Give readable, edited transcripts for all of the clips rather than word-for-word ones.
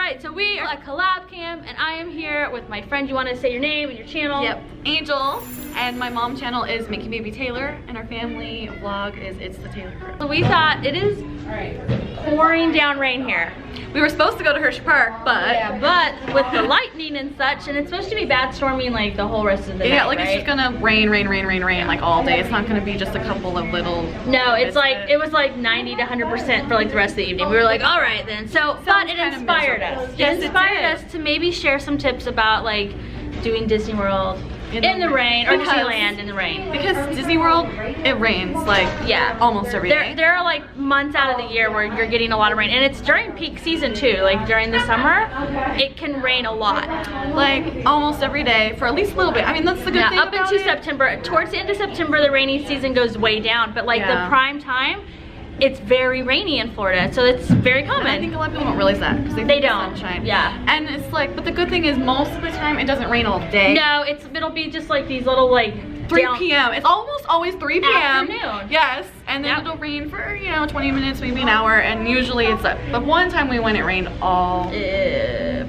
Alright, so we are at Collab Camp and I am here with my friend. You want to say your name and your channel? Yep, Angel. And my mom channel is MakingBabyTaylor, and our family vlog is It's the Taylor Crew. So we thought it is pouring down rain here. We were supposed to go to Hershey Park, but but with the lightning and such, and it's supposed to be bad storming like the whole rest of the night, like, right? It's just gonna rain like all day. It's not gonna be just a couple of little. No, it's like it was like 90 to 100% for like the rest of the evening. We were like, all right then. So, but it inspired us. Yes, it inspired us to maybe share some tips about like doing Disney World in the rain, or Disneyland in the rain. Because Disney World, it rains like almost every day. There are like months out of the year where you're getting a lot of rain, and it's during peak season too. Like during the summer, it can rain a lot. Like almost every day for at least a little bit. I mean, that's the good thing up into September. Towards the end of September, the rainy season goes way down, but like the prime time, it's very rainy in Florida, so it's very common. And I think a lot of people don't realize that because they don't. Sunshine. Yeah. And it's like, but the good thing is most of the time it doesn't rain all day. No, it'll be just like these little like 3 p.m. It's almost always 3 p.m. Afternoon. Yes. And then it'll rain for 20 minutes, maybe an hour, and usually it's but one time we went, it rained all day.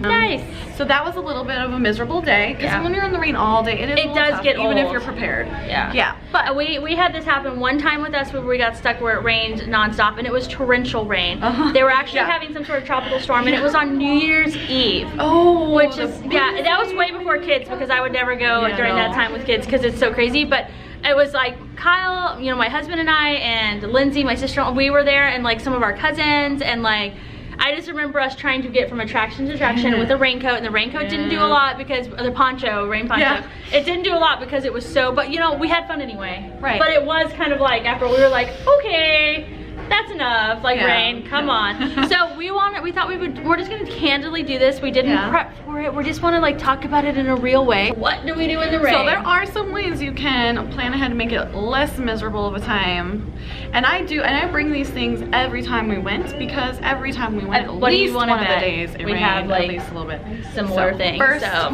Nice. So that was a little bit of a miserable day because when you're in the rain all day, it does tough, get even old. if you're prepared. Yeah. But we had this happen one time with us where we got stuck where it rained nonstop, and it was torrential rain. They were actually having some sort of tropical storm, and it was on New Year's Eve. Oh, which is that was way before kids, because I would never go during that time with kids because it's so crazy. But it was like Kyle, my husband and I, and Lindsay, my sister, we were there, and like some of our cousins, and like I just remember us trying to get from attraction to attraction with a raincoat, and the raincoat didn't do a lot because the poncho, rain poncho, it didn't do a lot because it was so, but we had fun anyway. Right. But it was kind of like, after we were like, okay, that's enough, like rain, come on. So we thought we're just gonna candidly do this. We didn't prep for it. We just wanna like talk about it in a real way. What do we do in the rain? So there are some ways you can plan ahead to make it less miserable of a time. And I bring these things every time we went, because every time we went, at least one of the days it rained have like at least a little bit. Similar things.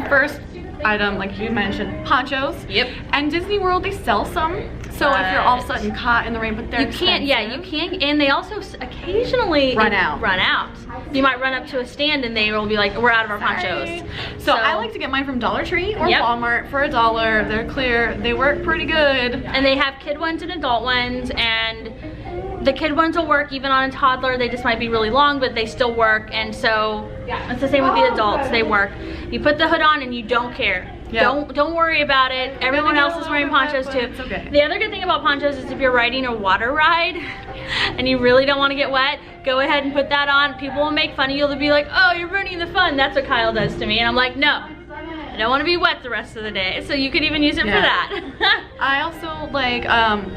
First item, like you mentioned, ponchos. Yep. And Disney World, they sell some. So if you're all of a sudden caught in the rain, but they're expensive. You can't, and they also occasionally run out. You might run up to a stand and they will be like, we're out of our ponchos. So I like to get mine from Dollar Tree or Walmart for $1. They're clear, they work pretty good. And they have kid ones and adult ones, and the kid ones will work even on a toddler. They just might be really long, but they still work. And so it's the same with the adults, they work. You put the hood on and you don't care. Don't worry about it. Everyone else is wearing ponchos too. It's okay. The other good thing about ponchos is if you're riding a water ride and you really don't want to get wet, go ahead and put that on. People will make fun of you. They'll be like, oh, you're ruining the fun. That's what Kyle does to me. And I'm like, no. I don't want to be wet the rest of the day, so you could even use it for that. I also like,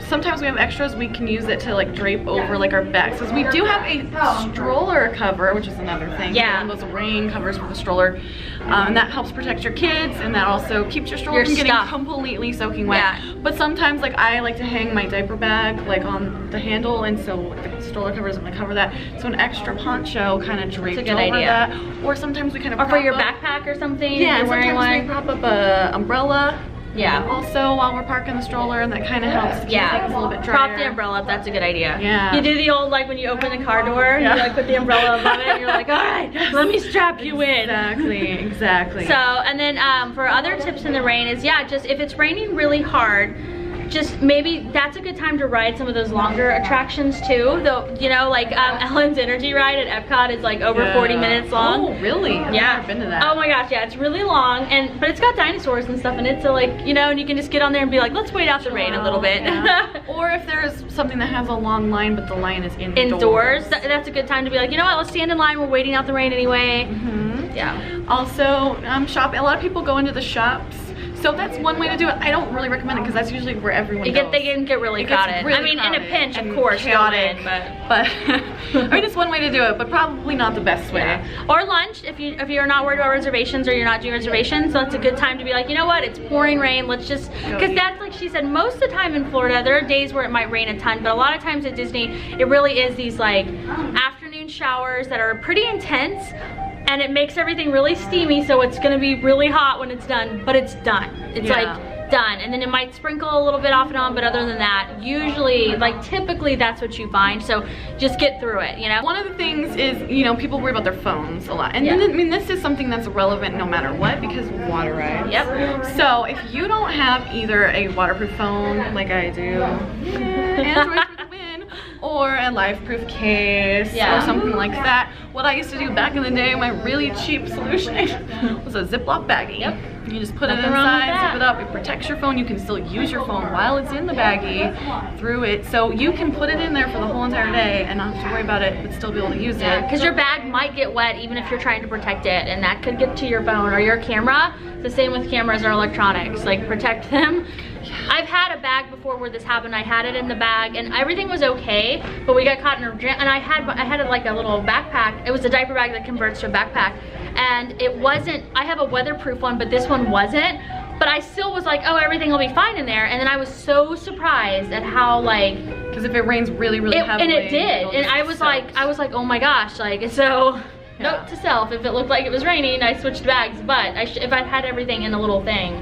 sometimes we have extras, we can use it to like drape over like our backs, because we do have a stroller cover, which is another thing. One of those rain covers for the stroller, and that helps protect your kids, and that also keeps your stroller from getting completely soaking wet. But sometimes like I like to hang my diaper bag like on the handle, and so the stroller cover is going to cover that, so an extra poncho kind of draped over that. Or sometimes we kind of for your backpack or something. Sometimes we prop up a umbrella. Also, while we're parking the stroller, and that kind of helps keep things a little bit drier. Prop the umbrella up. That's a good idea. You do the old, like when you open the car door, you like put the umbrella above it, and you're like, all right, let me strap you in. Exactly. So, and then for other tips in the rain is, just if it's raining really hard, just maybe that's a good time to ride some of those longer attractions too. Though, like Ellen's Energy Ride at Epcot is like over 40 minutes long. Oh, really? I've never been to that. Oh my gosh, it's really long, but it's got dinosaurs and stuff in it, so like, and you can just get on there and be like, let's wait out the rain a little bit. Or if there's something that has a long line, but the line is indoors, that's a good time to be like, you know what, let's stand in line, we're waiting out the rain anyway. Also, shopping. A lot of people go into the shops. So that's one way to do it. I don't really recommend it because that's usually where everyone goes. They can get really crowded. I mean, in a pinch, of course, chaotic, but I mean, it's one way to do it, but probably not the best way. Or lunch, if you're not worried about reservations or you're not doing reservations, so that's a good time to be like, you know what, it's pouring rain, let's just, because that's like she said, most of the time in Florida, there are days where it might rain a ton, but a lot of times at Disney, it really is these like afternoon showers that are pretty intense. And it makes everything really steamy, so it's gonna be really hot when it's done, but it's done. It's like done. And then it might sprinkle a little bit off and on, but other than that, usually, like typically that's what you find. So just get through it, you know? One of the things is, you know, people worry about their phones a lot. And I mean, this is something that's relevant no matter what, because water rides. Yep. So if you don't have either a waterproof phone like I do, Android for the win, or a life-proof case or something like that, what I used to do back in the day, my really cheap solution was a Ziploc baggie. Yep. You just put it inside, zip it up, it protects your phone. You can still use your phone while it's in the baggie through it. So you can put it in there for the whole entire day and not have to worry about it, but still be able to use it. Because your bag might get wet even if you're trying to protect it, and that could get to your phone or your camera. It's the same with cameras or electronics, like protect them. I've had a bag before where this happened. I had it in the bag and everything was okay, but we got caught in a jam, and I had like a little backpack. It was a diaper bag that converts to a backpack, and it wasn't, I have a weatherproof one, but this one wasn't. But I still was like, oh, everything will be fine in there. And then I was so surprised at how, like, because if it rains really heavily, and it did, and I was like, oh my gosh, like, so. Note to self, if it looked like it was raining, I switched bags, but if I had everything in a little thing.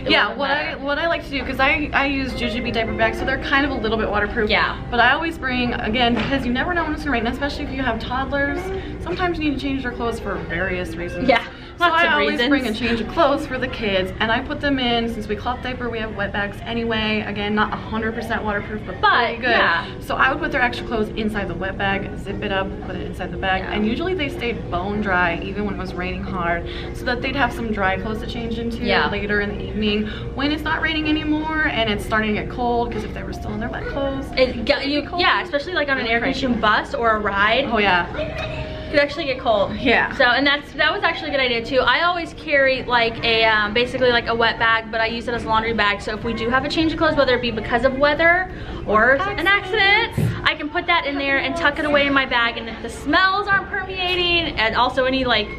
Yeah, what I like to do, because I use Jujube diaper bags, so they're kind of a little bit waterproof. Yeah. But I always bring, again, because you never know when it's gonna rain, especially if you have toddlers. Sometimes you need to change their clothes for various reasons. Yeah. So I always bring a change of clothes for the kids, and I put them in, since we cloth diaper, we have wet bags anyway. Again, not 100% waterproof, but pretty good. Yeah. So I would put their extra clothes inside the wet bag, zip it up, put it inside the bag, and usually they stayed bone dry even when it was raining hard, so that they'd have some dry clothes to change into later in the evening when it's not raining anymore and it's starting to get cold, because if they were still in their wet clothes, yeah, especially like on an air-conditioned bus or a ride. Oh yeah. Could actually get cold. Yeah. So, and that was actually a good idea too. I always carry like a basically like a wet bag, but I use it as a laundry bag. So if we do have a change of clothes, whether it be because of weather or an accident, I can put that in there and tuck it away in my bag. And if the smells aren't permeating, and also any like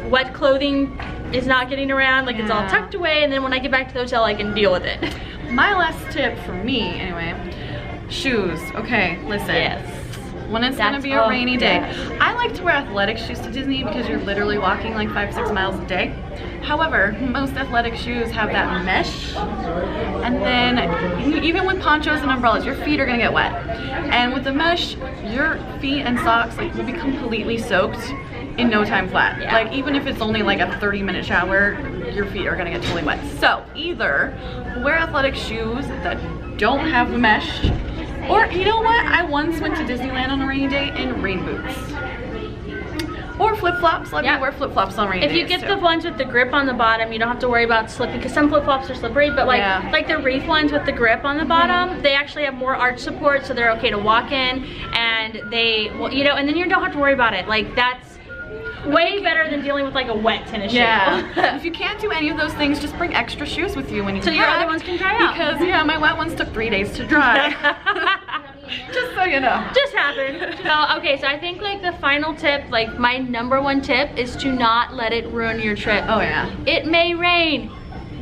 wet clothing is not getting around, like it's all tucked away, and then when I get back to the hotel, I can deal with it. My last tip for me, anyway, shoes. Okay, listen. Yes. When it's gonna be a rainy day. I like to wear athletic shoes to Disney because you're literally walking like 5-6 miles a day. However, most athletic shoes have that mesh, and then even with ponchos and umbrellas, your feet are gonna get wet. And with the mesh, your feet and socks like will be completely soaked in no time flat. Yeah. Like even if it's only like a 30-minute shower, your feet are gonna get totally wet. So either wear athletic shoes that don't have the mesh, or you know what? I once went to Disneyland on a rainy day in rain boots. Or flip-flops. Let me wear flip-flops on rainy days. If you get the ones with the grip on the bottom, you don't have to worry about slipping, because some flip-flops are slippery, but like the Reef ones with the grip on the bottom, they actually have more arch support, so they're okay to walk in, and they, well, you know, and then you don't have to worry about it. Like that's way better than dealing with like a wet tennis shoe. Yeah. If you can't do any of those things, just bring extra shoes with you when you so your other ones can dry out. Because my wet ones took 3 days to dry. Just so you know. Just happened. So, okay, so I think like the final tip, like my #1 tip is to not let it ruin your trip. Oh yeah. It may rain,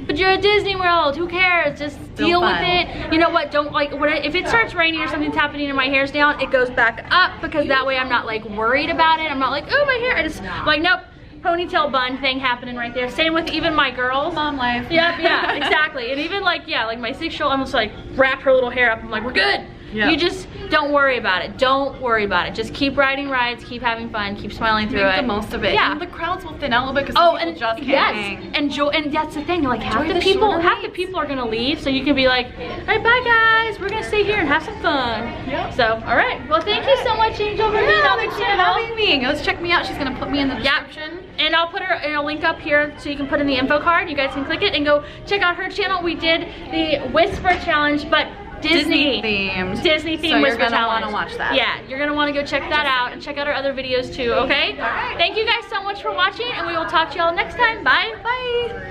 but you're at Disney World, who cares? Just deal with it. You know what, don't like, if it starts raining or something's happening and my hair's down, it goes back up, because that way I'm not like worried about it. I'm not like, oh my hair, I'm like, nope. Ponytail bun thing happening right there. Same with even my girls. Mom life. Yep, yeah, exactly. And even like, like my 6-year-old almost like wrap her little hair up. I'm like, we're good. Yeah. You just don't worry about it. Don't worry about it. Just keep riding rides, keep having fun, keep smiling through it. Make the most of it. Yeah. And the crowds will thin out a little bit because people just can't hang. And that's the thing. Like half the people are gonna leave, so you can be like, all right, bye guys. We're gonna stay here and have some fun. Yep. So, all right. Well, thank you so much, Angel, for being on the channel. Having me. Let's check me out. She's gonna put me in the description. And I'll put her link up here so you can put in the info card. You guys can click it and go check out her channel. We did the Whisper Challenge, but Disney themed. Disney themed Whisper Challenge. So you're gonna want to watch that. Yeah, you're gonna want to go check that out and check out our other videos too. Okay. All right. Thank you guys so much for watching, and we will talk to y'all next time. Bye. Bye.